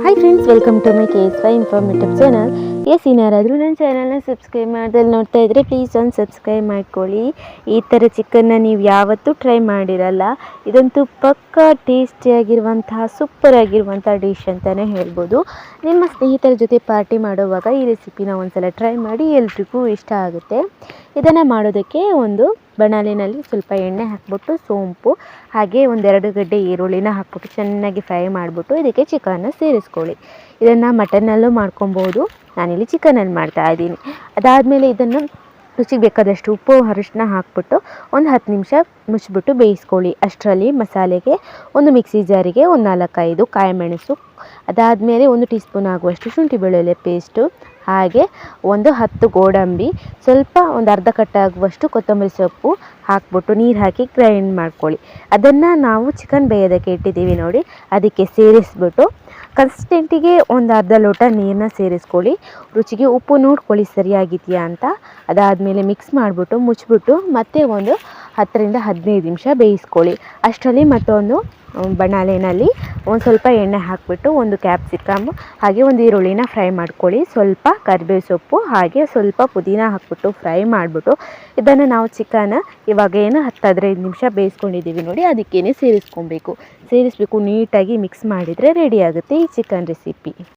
Hi friends, welcome to my KS5 informative channel. ಯಾರಾದರೂ ನನ್ನ ಚಾನಲ್ನ ಸಬ್ಸ್ಕ್ರೈಬ್ ಮಾಡ್ದಲ್ಲಿ ನೋಡ್ತಾ ಇದ್ದರೆ ಪ್ಲೀಸ್ ಒಂದು ಸಬ್ಸ್ಕ್ರೈಬ್ ಮಾಡ್ಕೊಳ್ಳಿ. ಈ ಥರ ಚಿಕನ್ನ ನೀವು ಯಾವತ್ತೂ ಟ್ರೈ ಮಾಡಿರಲ್ಲ. ಇದಂತೂ ಪಕ್ಕಾ ಟೇಸ್ಟಿಯಾಗಿರುವಂತಹ ಸೂಪರ್ ಆಗಿರುವಂಥ ಡಿಶ್ ಅಂತಲೇ ಹೇಳ್ಬೋದು. ನಿಮ್ಮ ಸ್ನೇಹಿತರ ಜೊತೆ ಪಾರ್ಟಿ ಮಾಡುವಾಗ ಈ ರೆಸಿಪಿನ ಒಂದ್ಸಲ ಟ್ರೈ ಮಾಡಿ, ಎಲ್ರಿಗೂ ಇಷ್ಟ ಆಗುತ್ತೆ. ಇದನ್ನು ಮಾಡೋದಕ್ಕೆ ಒಂದು ಬಾಣಲೆಯಲ್ಲಿ ಸ್ವಲ್ಪ ಎಣ್ಣೆ ಹಾಕ್ಬಿಟ್ಟು ಸೋಂಪು ಹಾಗೆ ಒಂದೆರಡು ಗಡ್ಡೆ ಈರುಳ್ಳಿನ ಹಾಕ್ಬಿಟ್ಟು ಚೆನ್ನಾಗಿ ಫ್ರೈ ಮಾಡಿಬಿಟ್ಟು ಇದಕ್ಕೆ ಚಿಕನ್ನ ಸೇರಿಸ್ಕೊಳ್ಳಿ. ಇದನ್ನು ಮಟನ್ನಲ್ಲೂ ಮಾಡ್ಕೊಬೋದು, ನಾನಿಲ್ಲಿ ಚಿಕನಲ್ಲಿ ಮಾಡ್ತಾಯಿದ್ದೀನಿ. ಅದಾದಮೇಲೆ ಇದನ್ನು ರುಚಿಗೆ ಬೇಕಾದಷ್ಟು ಉಪ್ಪು ಅರಿಶಿನ ಹಾಕ್ಬಿಟ್ಟು ಒಂದು 10 ನಿಮಿಷ ಮುಚ್ಚಿಬಿಟ್ಟು ಬೇಯಿಸ್ಕೊಳ್ಳಿ. ಅಷ್ಟರಲ್ಲಿ ಮಸಾಲೆಗೆ ಒಂದು ಮಿಕ್ಸಿ ಜಾರಿಗೆ ಒಂದು 4-5 ಕಾಯಿಮೆಣಸು, ಅದಾದಮೇಲೆ 1 ಟೀ ಸ್ಪೂನ್ ಆಗುವಷ್ಟು ಶುಂಠಿ ಬೆಳ್ಳುಳ್ಳಿ ಪೇಸ್ಟು, ಹಾಗೆ ಒಂದು 10 ಗೋಡಂಬಿ, ಸ್ವಲ್ಪ ಒಂದು ಅರ್ಧ ಕಟ್ಟಾಗುವಷ್ಟು ಕೊತ್ತಂಬರಿ ಸೊಪ್ಪು ಹಾಕ್ಬಿಟ್ಟು ನೀರು ಹಾಕಿ ಗ್ರೈಂಡ್ ಮಾಡ್ಕೊಳ್ಳಿ. ಅದನ್ನು ನಾವು ಚಿಕನ್ ಬೇಯೋದಕ್ಕೆ ಇಟ್ಟಿದ್ದೀವಿ ನೋಡಿ, ಅದಕ್ಕೆ ಸೇರಿಸ್ಬಿಟ್ಟು ಕನ್ಸಿಸ್ಟೆಂಟಿಗೆ ಒಂದು ಅರ್ಧ ಲೋಟ ನೀರನ್ನ ಸೇರಿಸ್ಕೊಳ್ಳಿ. ರುಚಿಗೆ ಉಪ್ಪು ನೋಡ್ಕೊಳ್ಳಿ ಸರಿಯಾಗಿದೆಯಾ ಅಂತ. ಅದಾದಮೇಲೆ ಮಿಕ್ಸ್ ಮಾಡಿಬಿಟ್ಟು ಮುಚ್ಚಿಬಿಟ್ಟು ಮತ್ತೆ ಒಂದು 10-15 ನಿಮಿಷ ಬೇಯಿಸ್ಕೊಳ್ಳಿ. ಅಷ್ಟರಲ್ಲಿ ಮತ್ತೊಂದು ಬಾಣಲೆಯಲ್ಲಿ ಒಂದು ಸ್ವಲ್ಪ ಎಣ್ಣೆ ಹಾಕಿಬಿಟ್ಟು ಒಂದು ಕ್ಯಾಪ್ಸಿಕಮ್ ಹಾಗೆ ಒಂದು ಈರುಳ್ಳಿನ ಫ್ರೈ ಮಾಡ್ಕೊಳ್ಳಿ. ಸ್ವಲ್ಪ ಕರಿಬೇವು ಸೊಪ್ಪು ಹಾಗೆ ಸ್ವಲ್ಪ ಪುದೀನ ಹಾಕ್ಬಿಟ್ಟು ಫ್ರೈ ಮಾಡಿಬಿಟ್ಟು ಇದನ್ನು ನಾವು ಚಿಕನ್ ಇವಾಗ ಏನು 10-15 ನಿಮಿಷ ಬೇಯಿಸ್ಕೊಂಡಿದ್ದೀವಿ ನೋಡಿ, ಅದಕ್ಕೇನೆ ಸೇರಿಸ್ಕೊಬೇಕು. ನೀಟಾಗಿ ಮಿಕ್ಸ್ ಮಾಡಿದರೆ ರೆಡಿ ಆಗುತ್ತೆ ಈ ಚಿಕನ್ ರೆಸಿಪಿ.